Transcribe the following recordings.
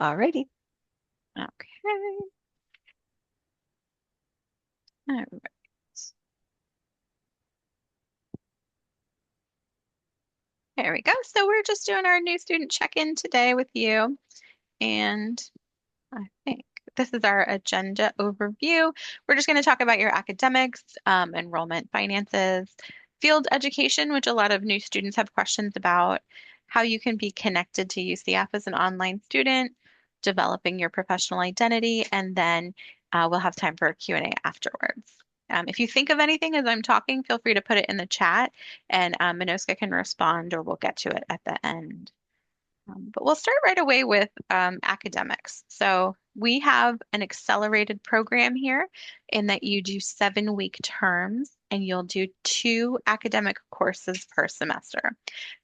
Alrighty. Okay. All right. There we go. So we're just doing our new student check-in today with you. And I think this is our agenda overview. We're just going to talk about your academics, enrollment finances, field education, which a lot of new students have questions about, how you can be connected to UCF as an online student, developing your professional identity, and then we'll have time for a Q&A afterwards. If you think of anything as I'm talking, feel free to put it in the chat and Minoska can respond or we'll get to it at the end. But we'll start right away with academics. So we have an accelerated program here in that you do 7-week terms and you'll do 2 academic courses per semester.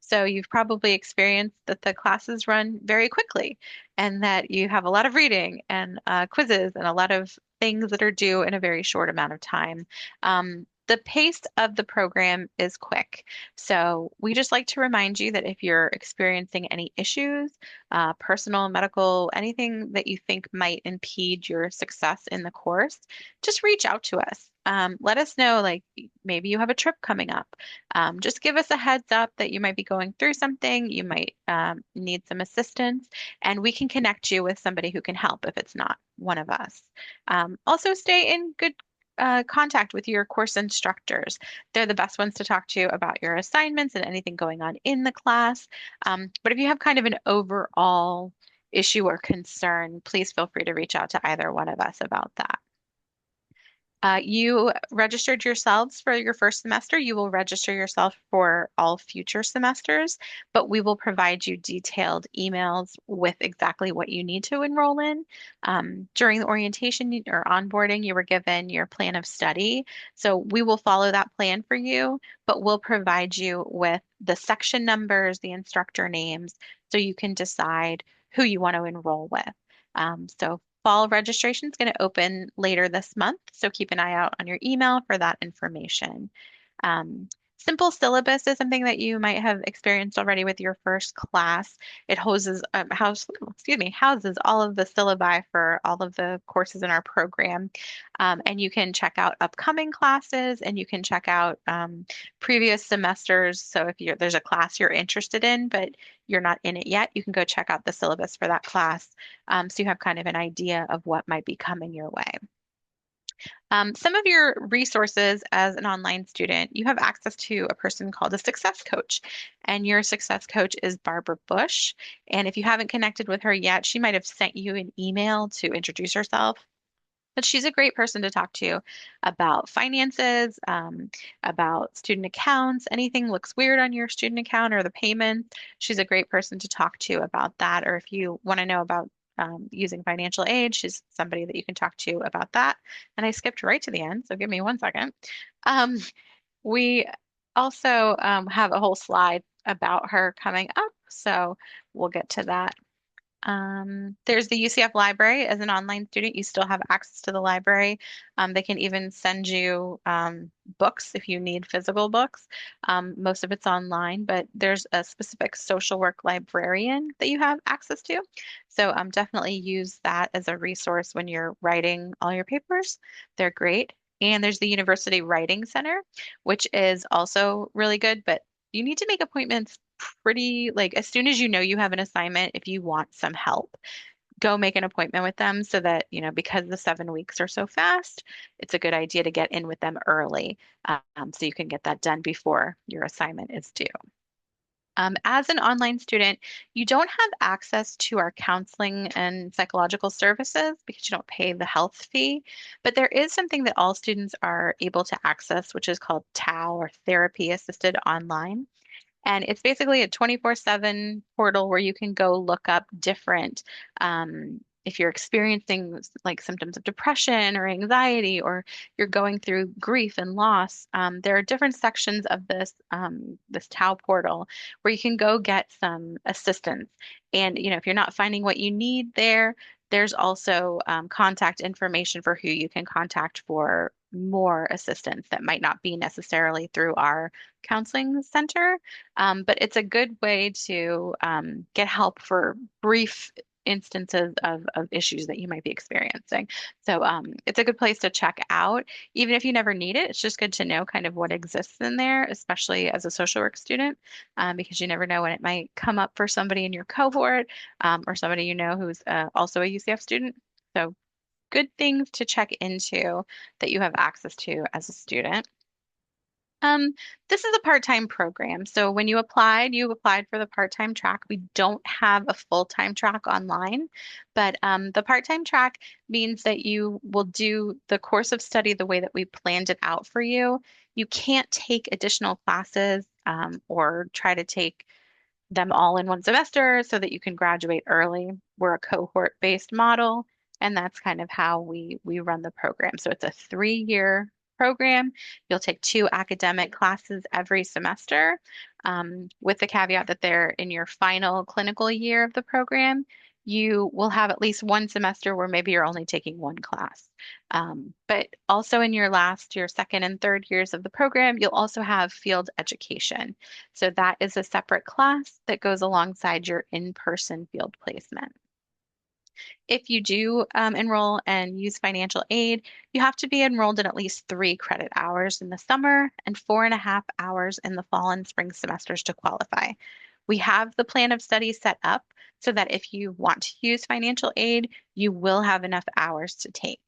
So you've probably experienced that the classes run very quickly and that you have a lot of reading and quizzes and a lot of things that are due in a very short amount of time. The pace of the program is quick. So we just like to remind you that if you're experiencing any issues, personal, medical, anything that you think might impede your success in the course, just reach out to us. Let us know, like maybe you have a trip coming up. Just give us a heads up that you might be going through something, you might need some assistance, and we can connect you with somebody who can help if it's not one of us. Also, stay in good contact with your course instructors. They're the best ones to talk to about your assignments and anything going on in the class. But if you have kind of an overall issue or concern, please feel free to reach out to either one of us about that. You registered yourselves for your first semester. You will register yourself for all future semesters, but we will provide you detailed emails with exactly what you need to enroll in. During the orientation or onboarding, you were given your plan of study. So we will follow that plan for you, but we'll provide you with the section numbers, the instructor names, so you can decide who you want to enroll with. So fall registration is going to open later this month, so keep an eye out on your email for that information. Um, Simple syllabus is something that you might have experienced already with your first class. It houses all of the syllabi for all of the courses in our program. And you can check out upcoming classes and you can check out previous semesters. So if there's a class you're interested in, but you're not in it yet, you can go check out the syllabus for that class. So you have kind of an idea of what might be coming your way. Some of your resources as an online student, you have access to a person called a success coach, and your success coach is Barbara Bush. And if you haven't connected with her yet, she might have sent you an email to introduce herself. But she's a great person to talk to about finances, about student accounts, anything looks weird on your student account or the payment. She's a great person to talk to about that. Or if you want to know about using financial aid, she's somebody that you can talk to about that. And I skipped right to the end, so give me one second. Um, we also have a whole slide about her coming up, so we'll get to that. There's the UCF library. As an online student, you still have access to the library. They can even send you books if you need physical books. Most of it's online, but there's a specific social work librarian that you have access to. So definitely use that as a resource when you're writing all your papers. They're great. And there's the University Writing Center, which is also really good, but you need to make appointments pretty like as soon as you know you have an assignment, if you want some help, go make an appointment with them so that, because the 7 weeks are so fast, it's a good idea to get in with them early so you can get that done before your assignment is due. As an online student, you don't have access to our counseling and psychological services because you don't pay the health fee, but there is something that all students are able to access, which is called TAO or Therapy Assisted Online. And it's basically a 24/7 portal where you can go look up different, if you're experiencing like symptoms of depression or anxiety, or you're going through grief and loss, there are different sections of this TAO portal where you can go get some assistance. And, if you're not finding what you need there, there's also contact information for who you can contact for more assistance that might not be necessarily through our counseling center. But it's a good way to get help for brief instances of issues that you might be experiencing. So it's a good place to check out. Even if you never need it, it's just good to know kind of what exists in there, especially as a social work student, because you never know when it might come up for somebody in your cohort, or somebody you know who's also a UCF student. So good things to check into that you have access to as a student. Um, this is a part-time program. So when you applied for the part-time track. We don't have a full-time track online, but the part-time track means that you will do the course of study the way that we planned it out for you. You can't take additional classes, or try to take them all in one semester so that you can graduate early. We're a cohort-based model, and that's kind of how we run the program. So it's a 3-year program. You'll take 2 academic classes every semester, with the caveat that they're in your final clinical year of the program. You will have at least one semester where maybe you're only taking one class. But also in your second and third years of the program, you'll also have field education. So that is a separate class that goes alongside your in-person field placement. If you do enroll and use financial aid, you have to be enrolled in at least 3 credit hours in the summer and 4.5 hours in the fall and spring semesters to qualify. We have the plan of study set up so that if you want to use financial aid, you will have enough hours to take.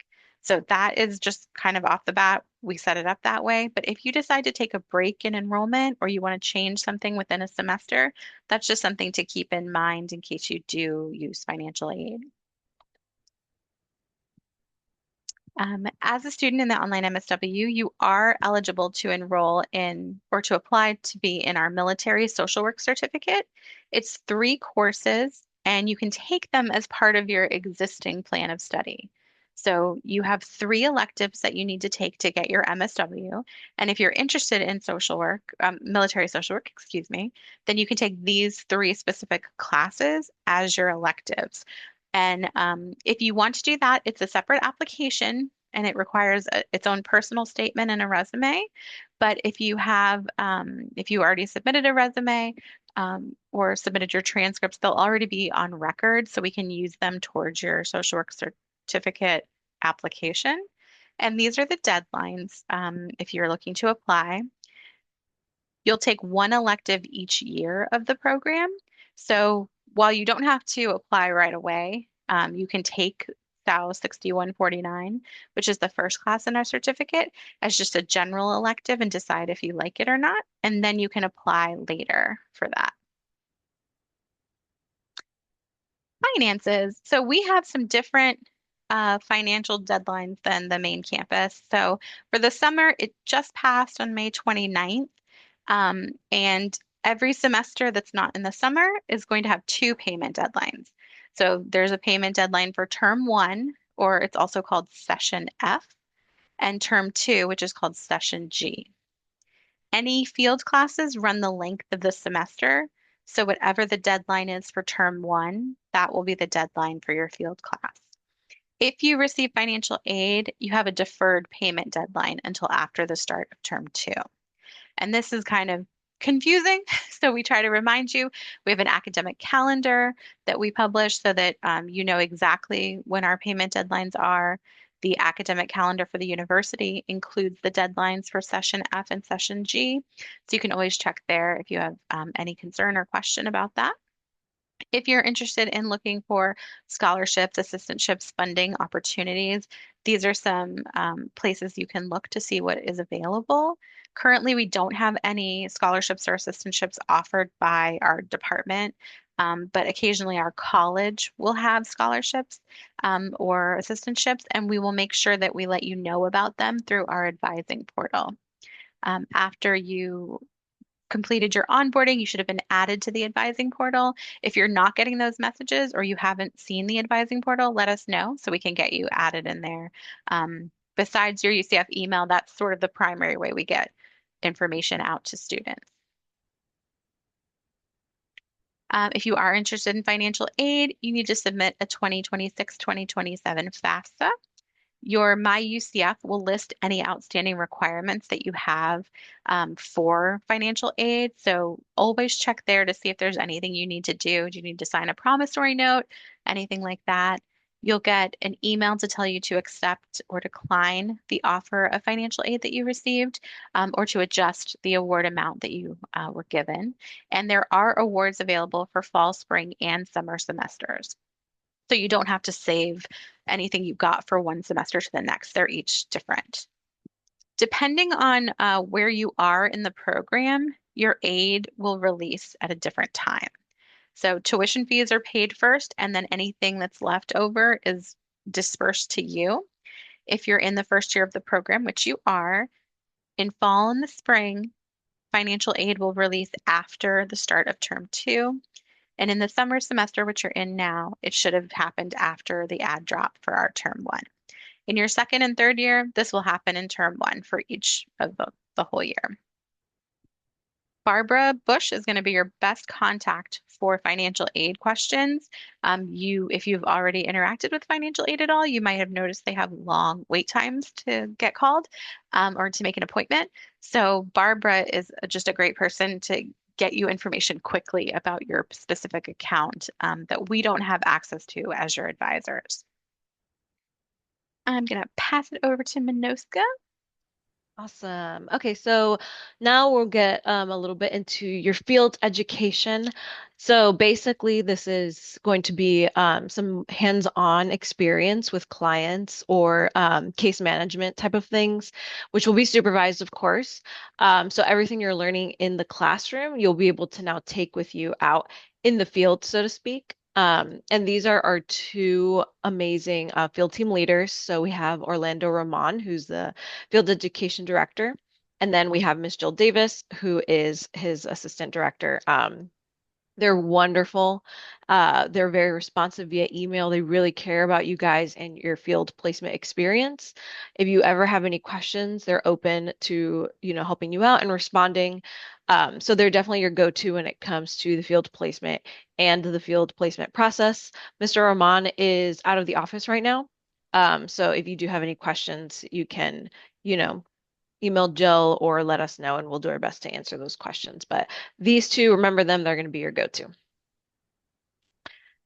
So that is just kind of off the bat. We set it up that way. But if you decide to take a break in enrollment or you want to change something within a semester, that's just something to keep in mind in case you do use financial aid. As a student in the online MSW, you are eligible to enroll in or to apply to be in our military social work certificate. It's 3 courses, and you can take them as part of your existing plan of study. So you have 3 electives that you need to take to get your MSW. And if you're interested in social work, military social work, excuse me, then you can take these 3 specific classes as your electives. And if you want to do that, it's a separate application and it requires its own personal statement and a resume. But if you already submitted a resume, or submitted your transcripts, they'll already be on record, so we can use them towards your social work certificate application. And these are the deadlines, if you're looking to apply. You'll take one elective each year of the program. So while you don't have to apply right away, you can take SAU 6149, which is the first class in our certificate, as just a general elective and decide if you like it or not. And then you can apply later for that. Finances. So we have some different financial deadlines than the main campus. So for the summer, it just passed on May 29th. And every semester that's not in the summer is going to have 2 payment deadlines. So there's a payment deadline for term 1, or it's also called session F, and term 2, which is called session G. Any field classes run the length of the semester. So whatever the deadline is for term 1, that will be the deadline for your field class. If you receive financial aid, you have a deferred payment deadline until after the start of term 2. And this is kind of confusing. So we try to remind you. We have an academic calendar that we publish so that you know exactly when our payment deadlines are. The academic calendar for the university includes the deadlines for session F and session G. So you can always check there if you have any concern or question about that. If you're interested in looking for scholarships, assistantships, funding opportunities, these are some places you can look to see what is available. Currently, we don't have any scholarships or assistantships offered by our department, but occasionally our college will have scholarships, or assistantships, and we will make sure that we let you know about them through our advising portal. After you completed your onboarding, you should have been added to the advising portal. If you're not getting those messages or you haven't seen the advising portal, let us know so we can get you added in there. Besides your UCF email, that's sort of the primary way we get information out to students. If you are interested in financial aid, you need to submit a 2026-2027 FAFSA. Your My UCF will list any outstanding requirements that you have for financial aid. So always check there to see if there's anything you need to do. Do you need to sign a promissory note? Anything like that? You'll get an email to tell you to accept or decline the offer of financial aid that you received, or to adjust the award amount that you were given. And there are awards available for fall, spring, and summer semesters. So you don't have to save anything you got for one semester to the next. They're each different. Depending on where you are in the program, your aid will release at a different time. So tuition fees are paid first, and then anything that's left over is dispersed to you. If you're in the first year of the program, which you are, in fall and the spring, financial aid will release after the start of term two. And in the summer semester, which you're in now, it should have happened after the add drop for our term one. In your second and third year, this will happen in term one for each of the whole year. Barbara Bush is going to be your best contact for financial aid questions. If you've already interacted with financial aid at all, you might have noticed they have long wait times to get called, or to make an appointment. So Barbara is just a great person to get you information quickly about your specific account, that we don't have access to as your advisors. I'm going to pass it over to Minoska. Awesome. Okay, so now we'll get a little bit into your field education. So basically, this is going to be some hands-on experience with clients or case management type of things, which will be supervised, of course. So everything you're learning in the classroom, you'll be able to now take with you out in the field, so to speak. And these are our two amazing field team leaders. So we have Orlando Ramon, who's the field education director. And then we have Miss Jill Davis, who is his assistant director. They're wonderful. They're very responsive via email. They really care about you guys and your field placement experience. If you ever have any questions, they're open to, helping you out and responding. So they're definitely your go-to when it comes to the field placement and the field placement process. Mr. Rahman is out of the office right now. So if you do have any questions, you can, you know, email Jill or let us know, and we'll do our best to answer those questions. But these two, remember them, they're going to be your go-to.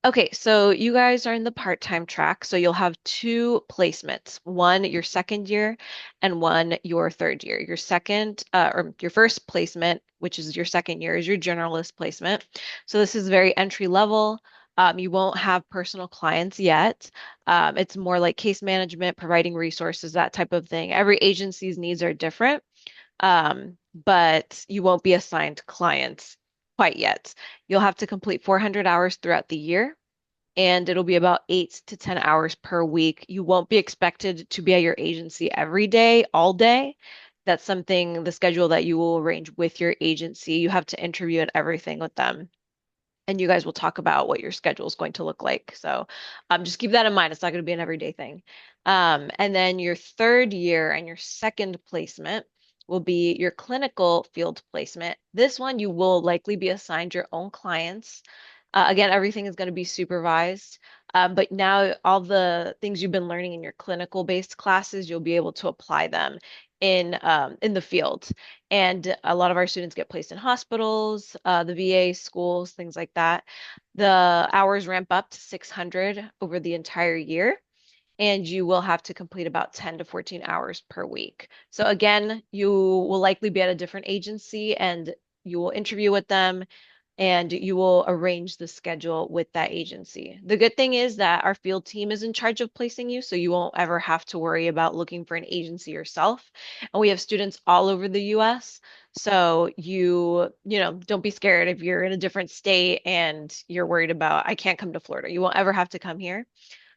Okay, so you guys are in the part-time track, so you'll have two placements, one your second year and one your third year. Your second, or your first placement, which is your second year, is your generalist placement. So this is very entry level. You won't have personal clients yet. It's more like case management, providing resources, that type of thing. Every agency's needs are different, but you won't be assigned clients quite yet. You'll have to complete 400 hours throughout the year, and it'll be about 8 to 10 hours per week. You won't be expected to be at your agency every day, all day. That's something, the schedule that you will arrange with your agency. You have to interview and everything with them. And you guys will talk about what your schedule is going to look like. So just keep that in mind. It's not going to be an everyday thing. And then your third year and your second placement will be your clinical field placement. This one, you will likely be assigned your own clients. Again, everything is going to be supervised. But now all the things you've been learning in your clinical based classes, you'll be able to apply them in the field. And a lot of our students get placed in hospitals, the VA, schools, things like that. The hours ramp up to 600 over the entire year, and you will have to complete about 10 to 14 hours per week. So again, you will likely be at a different agency and you will interview with them and you will arrange the schedule with that agency. The good thing is that our field team is in charge of placing you, so you won't ever have to worry about looking for an agency yourself. And we have students all over the US. So don't be scared if you're in a different state and you're worried about, I can't come to Florida. You won't ever have to come here,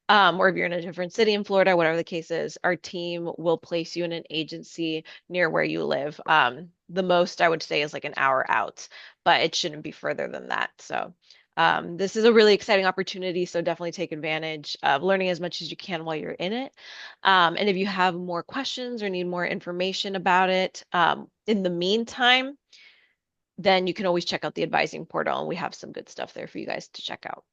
or if you're in a different city in Florida, whatever the case is, our team will place you in an agency near where you live. The most I would say is like an hour out, but it shouldn't be further than that. So this is a really exciting opportunity. So definitely take advantage of learning as much as you can while you're in it. And if you have more questions or need more information about it, in the meantime, then you can always check out the advising portal, and we have some good stuff there for you guys to check out.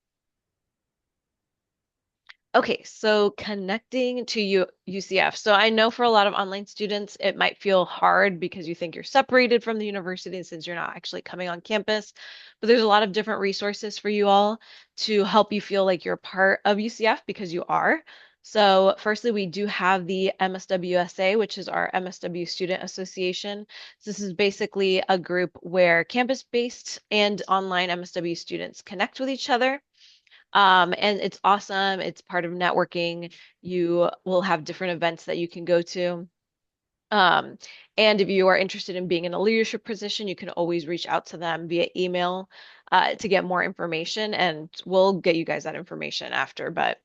Okay, so connecting to UCF. So I know for a lot of online students, it might feel hard because you think you're separated from the university since you're not actually coming on campus. But there's a lot of different resources for you all to help you feel like you're part of UCF because you are. So firstly, we do have the MSWSA, which is our MSW Student Association. So this is basically a group where campus-based and online MSW students connect with each other. And it's awesome. It's part of networking. You will have different events that you can go to. Um, and if you are interested in being in a leadership position, you can always reach out to them via email to get more information, and we'll get you guys that information after. But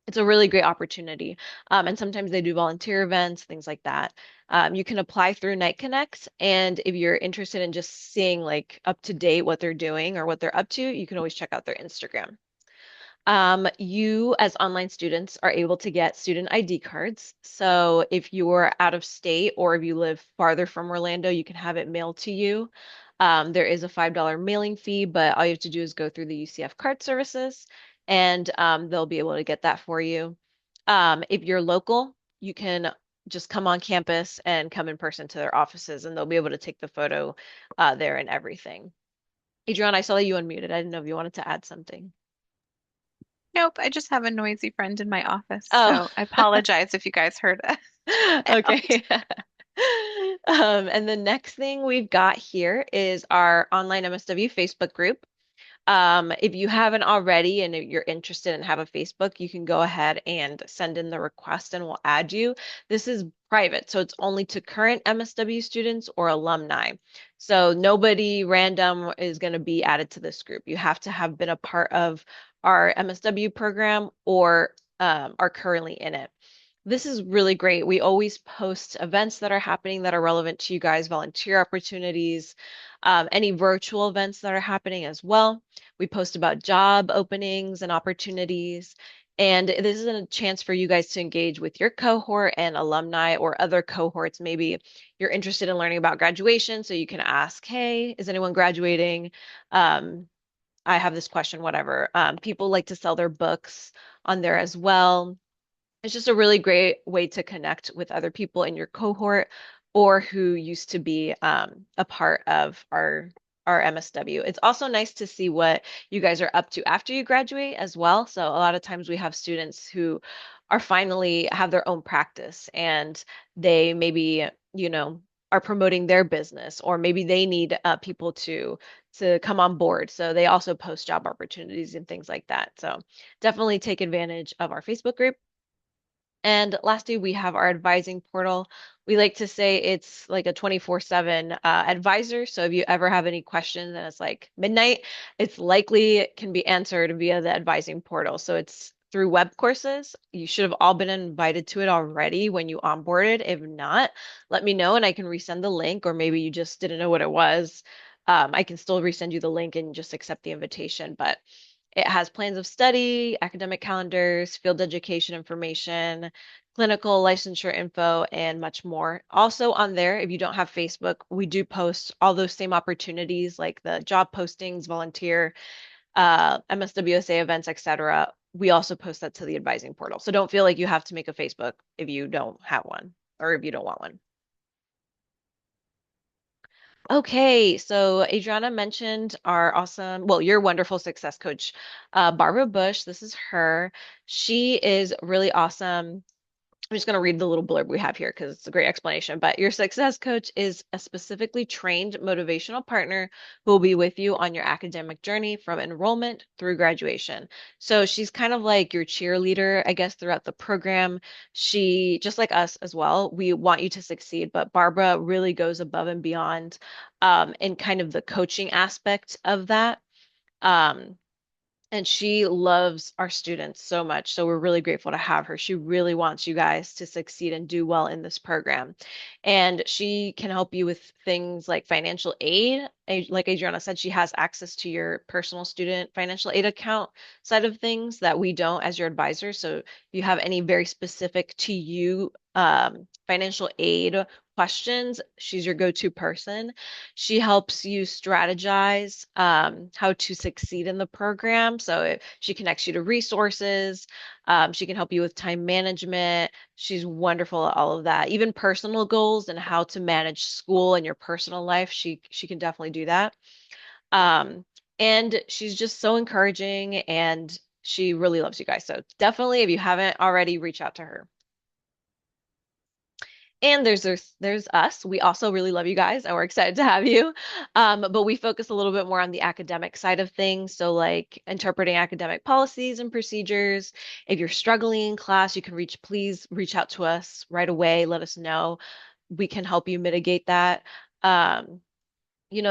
it's a really great opportunity. And sometimes they do volunteer events, things like that. You can apply through Night Connect, and if you're interested in just seeing like up to date what they're doing or what they're up to, you can always check out their Instagram. You, as online students, are able to get student ID cards. So if you're out of state or if you live farther from Orlando, you can have it mailed to you. There is a $5 mailing fee, but all you have to do is go through the UCF card services and they'll be able to get that for you. If you're local, you can just come on campus and come in person to their offices and they'll be able to take the photo there and everything. Adrian, I saw that you unmuted. I didn't know if you wanted to add something. Nope, I just have a noisy friend in my office, Oh. so I apologize if you guys heard a sound. Okay. And the next thing we've got here is our online MSW Facebook group. If you haven't already and if you're interested and have a Facebook, you can go ahead and send in the request and we'll add you. This is private, so it's only to current MSW students or alumni. So nobody random is going to be added to this group. You have to have been a part of our MSW program or are currently in it. This is really great. We always post events that are happening that are relevant to you guys, volunteer opportunities, any virtual events that are happening as well. We post about job openings and opportunities. And this is a chance for you guys to engage with your cohort and alumni or other cohorts. Maybe you're interested in learning about graduation, so you can ask, hey, is anyone graduating? Um, I have this question, whatever. People like to sell their books on there as well. It's just a really great way to connect with other people in your cohort or who used to be a part of our MSW. It's also nice to see what you guys are up to after you graduate as well. So a lot of times we have students who are finally have their own practice and they maybe, are promoting their business or maybe they need people to come on board. So they also post job opportunities and things like that. So definitely take advantage of our Facebook group. And lastly, we have our advising portal. We like to say it's like a 24/7 advisor. So if you ever have any questions and it's like midnight, it's likely it can be answered via the advising portal. So it's through web courses. You should have all been invited to it already when you onboarded. If not, let me know and I can resend the link, or maybe you just didn't know what it was. I can still resend you the link and just accept the invitation. But it has plans of study, academic calendars, field education information, clinical licensure info, and much more. Also on there, if you don't have Facebook, we do post all those same opportunities like the job postings, volunteer, MSWSA events, etc. We also post that to the advising portal. So don't feel like you have to make a Facebook if you don't have one or if you don't want one. Okay, so Adriana mentioned our awesome, well, your wonderful success coach, Barbara Bush. This is her. She is really awesome. I'm just going to read the little blurb we have here because it's a great explanation. But your success coach is a specifically trained motivational partner who will be with you on your academic journey from enrollment through graduation. So she's kind of like your cheerleader, I guess, throughout the program. She, just like us as well, we want you to succeed, but Barbara really goes above and beyond in kind of the coaching aspect of that. Um, and she loves our students so much. So we're really grateful to have her. She really wants you guys to succeed and do well in this program. And she can help you with things like financial aid. Like Adriana said, she has access to your personal student financial aid account side of things that we don't as your advisor. So if you have any very specific to you financial aid questions, she's your go-to person. She helps you strategize how to succeed in the program. So she connects you to resources. She can help you with time management. She's wonderful at all of that. Even personal goals and how to manage school and your personal life. She can definitely do that. Um, and she's just so encouraging and she really loves you guys. So definitely, if you haven't already, reach out to her. And there's us. We also really love you guys and we're excited to have you. But we focus a little bit more on the academic side of things. So like interpreting academic policies and procedures. If you're struggling in class, you can please reach out to us right away. Let us know. We can help you mitigate that. Um,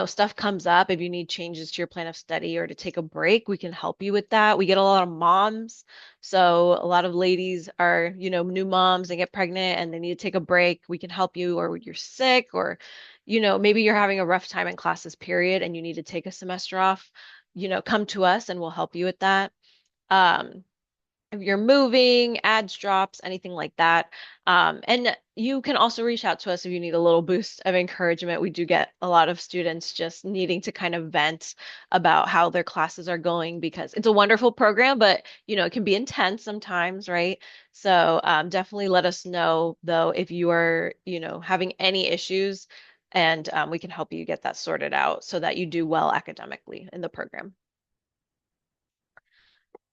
stuff comes up. If you need changes to your plan of study or to take a break, we can help you with that. We get a lot of moms. So a lot of ladies are, new moms and get pregnant and they need to take a break. We can help you, or you're sick, or, maybe you're having a rough time in classes, period, and you need to take a semester off. Come to us and we'll help you with that. Um, if you're moving, ads drops, anything like that. And you can also reach out to us if you need a little boost of encouragement. We do get a lot of students just needing to kind of vent about how their classes are going because it's a wonderful program, but it can be intense sometimes, right? So definitely let us know though if you are, having any issues, and we can help you get that sorted out so that you do well academically in the program.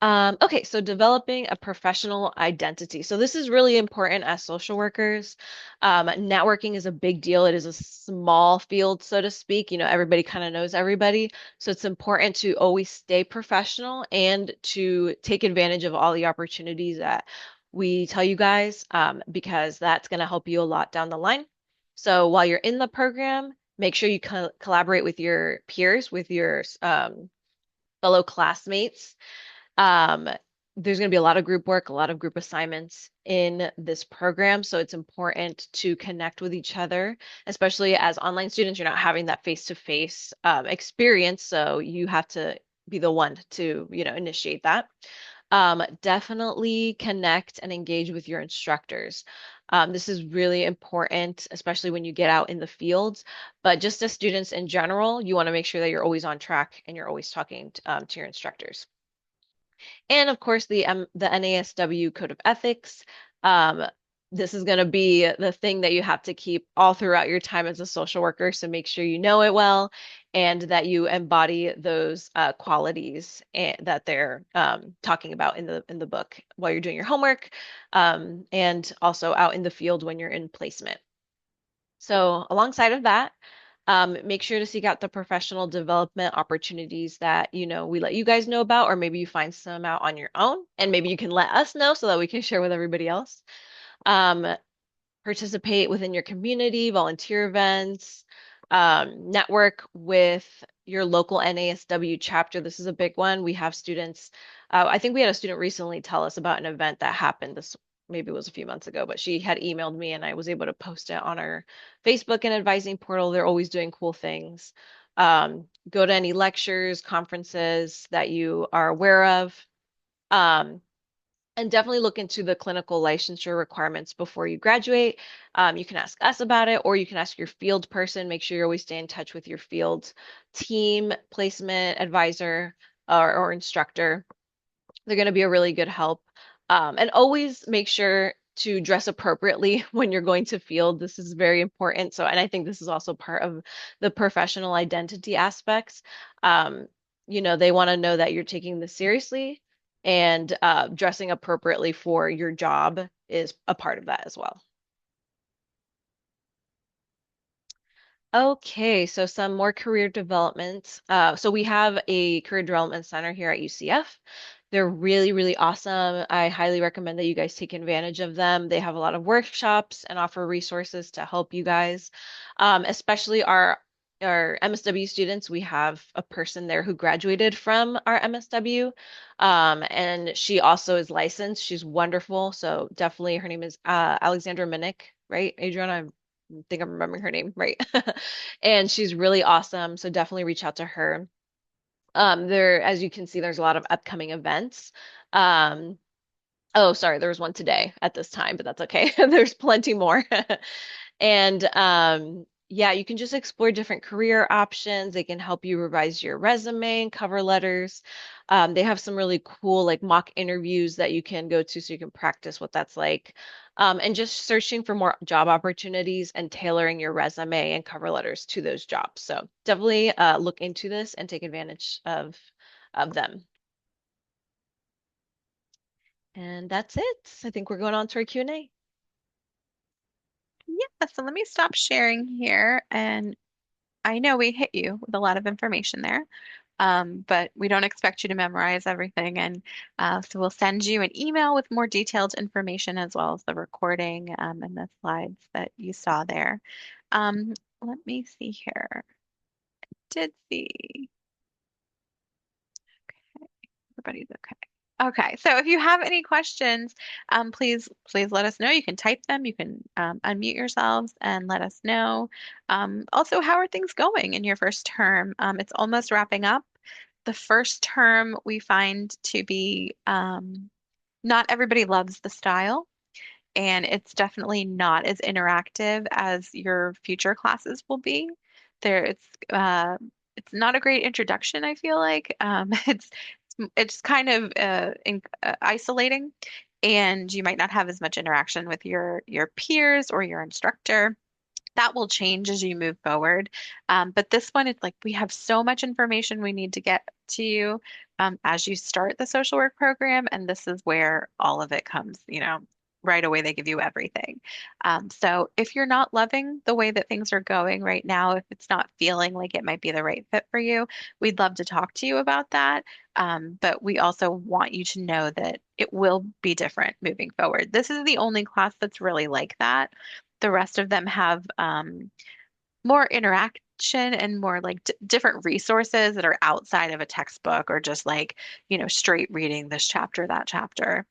Okay, so developing a professional identity. So this is really important as social workers. Networking is a big deal. It is a small field, so to speak. Everybody kind of knows everybody. So it's important to always stay professional and to take advantage of all the opportunities that we tell you guys, because that's going to help you a lot down the line. So while you're in the program, make sure you collaborate with your peers, with your fellow classmates. um, there's going to be a lot of group work, a lot of group assignments in this program. So it's important to connect with each other, especially as online students. You're not having that face-to-face experience. So you have to be the one to, initiate that. Definitely connect and engage with your instructors. This is really important, especially when you get out in the fields. But just as students in general, you want to make sure that you're always on track and you're always talking to your instructors. And of course, the NASW Code of Ethics. Um, this is going to be the thing that you have to keep all throughout your time as a social worker. So make sure you know it well and that you embody those qualities that they're talking about in the book while you're doing your homework, and also out in the field when you're in placement. So alongside of that, make sure to seek out the professional development opportunities that, we let you guys know about, or maybe you find some out on your own, and maybe you can let us know so that we can share with everybody else. Um, Participate within your community, volunteer events, network with your local NASW chapter. This is a big one. We have students, I think we had a student recently tell us about an event that happened this, maybe it was a few months ago, but she had emailed me and I was able to post it on our Facebook and advising portal. They're always doing cool things. Go to any lectures, conferences that you are aware of. Um, and definitely look into the clinical licensure requirements before you graduate. You can ask us about it, or you can ask your field person. Make sure you always stay in touch with your field team, placement advisor, or instructor. They're going to be a really good help. And always make sure to dress appropriately when you're going to field. This is very important. So, and I think this is also part of the professional identity aspects. Um, they want to know that you're taking this seriously, and dressing appropriately for your job is a part of that as well. Okay, so some more career development. So we have a career development center here at UCF. They're really, really awesome. I highly recommend that you guys take advantage of them. They have a lot of workshops and offer resources to help you guys, especially our MSW students. We have a person there who graduated from our MSW, and she also is licensed. She's wonderful. So definitely, her name is Alexandra Minnick, right, Adriana? Think I'm remembering her name right. And she's really awesome. So definitely reach out to her. As you can see, there's a lot of upcoming events. Um, Oh, sorry, there was one today at this time, but that's okay. There's plenty more. And yeah, you can just explore different career options. They can help you revise your resume and cover letters. They have some really cool like mock interviews that you can go to so you can practice what that's like. And just searching for more job opportunities and tailoring your resume and cover letters to those jobs. So definitely look into this and take advantage of them. And that's it. I think we're going on to our Q&A. Yeah, so let me stop sharing here. And I know we hit you with a lot of information there, but we don't expect you to memorize everything. And so we'll send you an email with more detailed information as well as the recording and the slides that you saw there. Um, Let me see here. Did see. Everybody's okay. Okay, so if you have any questions, please let us know. You can type them. You can unmute yourselves and let us know. Also, how are things going in your first term? It's almost wrapping up. The first term we find to be not everybody loves the style, and it's definitely not as interactive as your future classes will be. There, it's not a great introduction, I feel like. It's kind of isolating, and you might not have as much interaction with your peers or your instructor. That will change as you move forward. But this one, it's like we have so much information we need to get to you as you start the social work program, and this is where all of it comes, right away they give you everything. So if you're not loving the way that things are going right now, if it's not feeling like it might be the right fit for you, we'd love to talk to you about that. But we also want you to know that it will be different moving forward. This is the only class that's really like that. The rest of them have more interaction and more like different resources that are outside of a textbook or just like, straight reading this chapter, that chapter,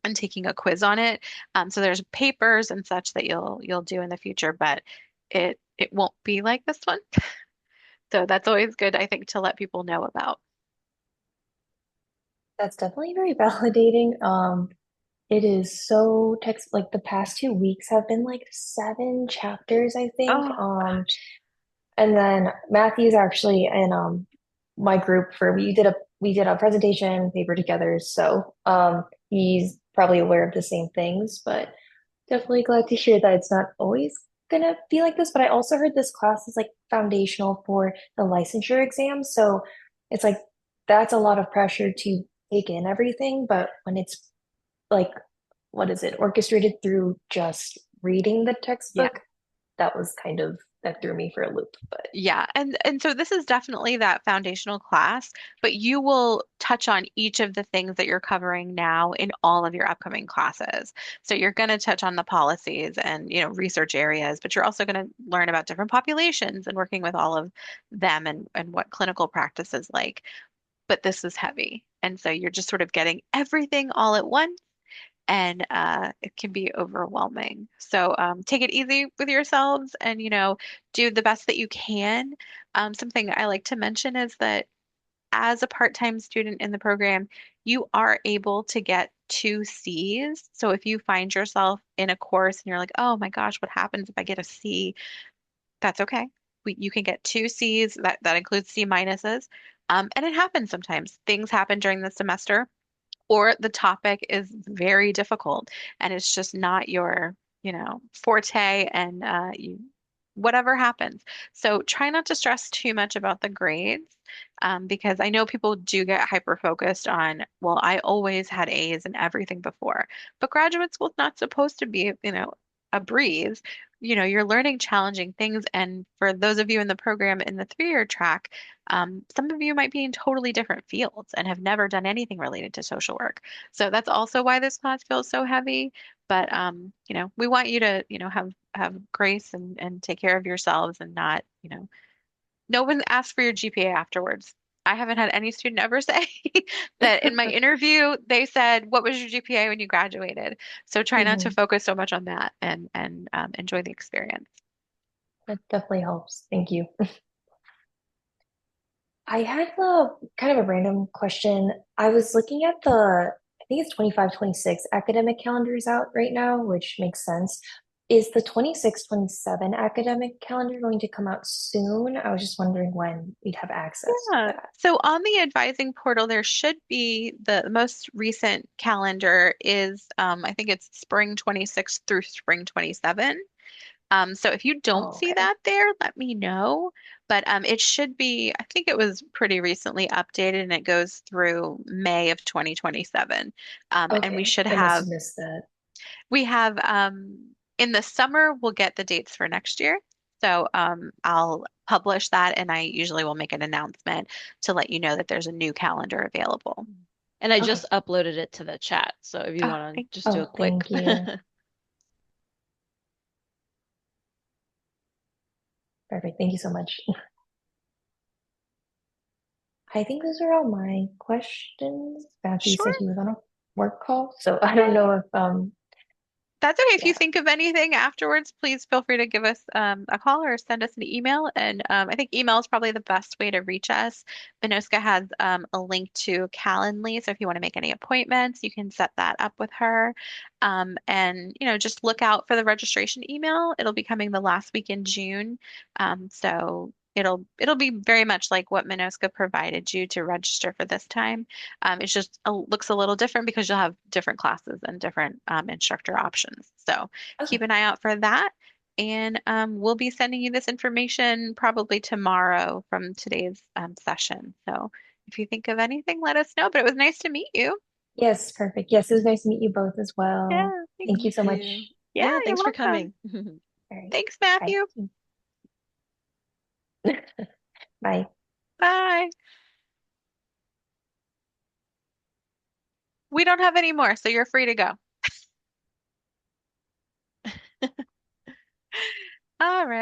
and taking a quiz on it. So there's papers and such that you'll do in the future, but it won't be like this one. So that's always good, I think, to let people know about. That's definitely very validating. It is so text like the past 2 weeks have been like 7 chapters, I think. Oh gosh. And then Matthew's actually in my group for we did a presentation paper together, so he's probably aware of the same things, but definitely glad to hear that it's not always gonna be like this. But I also heard this class is like foundational for the licensure exam, so it's like that's a lot of pressure to take in everything, but when it's like what is it, orchestrated through just reading the Yeah. textbook, that was kind of that threw me for a loop. But Yeah, and so this is definitely that foundational class, but you will touch on each of the things that you're covering now in all of your upcoming classes. So you're going to touch on the policies and, research areas, but you're also going to learn about different populations and working with all of them and what clinical practice is like. But this is heavy. And so you're just sort of getting everything all at once and it can be overwhelming. So take it easy with yourselves and, do the best that you can. Something I like to mention is that as a part-time student in the program, you are able to get 2 Cs. So if you find yourself in a course and you're like, oh my gosh, what happens if I get a C? That's okay. You can get 2 Cs. That includes C minuses. And it happens sometimes. Things happen during the semester or the topic is very difficult and it's just not your, forte and whatever happens. So try not to stress too much about the grades because I know people do get hyper focused on, well, I always had A's in everything before, but graduate school's not supposed to be, a breeze. You're learning challenging things. And for those of you in the program in the 3-year track, some of you might be in totally different fields and have never done anything related to social work. So that's also why this class feels so heavy. But we want you to, have grace and take care of yourselves and not, no one asks for your GPA afterwards. I haven't had any student ever say that in my interview they said, "What was your GPA when you graduated?" So try not to mhm, focus so much on that and enjoy the experience. that definitely helps. Thank you. I had a kind of a random question. I was looking at the I think it's 25, 26 academic calendars out right now, which makes sense. Is the 26, 27 academic calendar going to come out soon? I was just wondering when we'd have access to Yeah. that. So on the advising portal, there should be the most recent calendar is, I think it's spring 26 through spring 27. So if you don't Oh, see okay. that there, let me know. But it should be, I think it was pretty recently updated and it goes through May of 2027. And we Okay. should I must have, have missed that. we have in the summer, we'll get the dates for next year. So I'll publish that and I usually will make an announcement to let you know that there's a new calendar available. And I just Okay. uploaded it to the chat. So if you Oh, want to thank just do a Oh, quick. thank you. Perfect. Thank you so much. I think those are all my questions. Matthew Sure. said he was on a work call, so I don't Yeah. know if That's okay. If you yeah. think of anything afterwards, please feel free to give us a call or send us an email. And I think email is probably the best way to reach us. Benoska has a link to Calendly, so if you want to make any appointments, you can set that up with her. And just look out for the registration email. It'll be coming the last week in June. So it'll be very much like what Minoska provided you to register for this time. It's just looks a little different because you'll have different classes and different instructor options. So keep Okay. an eye out for that. And we'll be sending you this information probably tomorrow from today's session. So if you think of anything, let us know. But it was nice to meet you. Yes, perfect. Yes, it was nice to meet you both as well. Yeah, thank Thank you You so too. much. Yeah, Yeah, you're thanks for welcome. coming. All right. Thanks, Matthew. Bye. Bye. Bye. We don't have any more, so you're free to go. All right.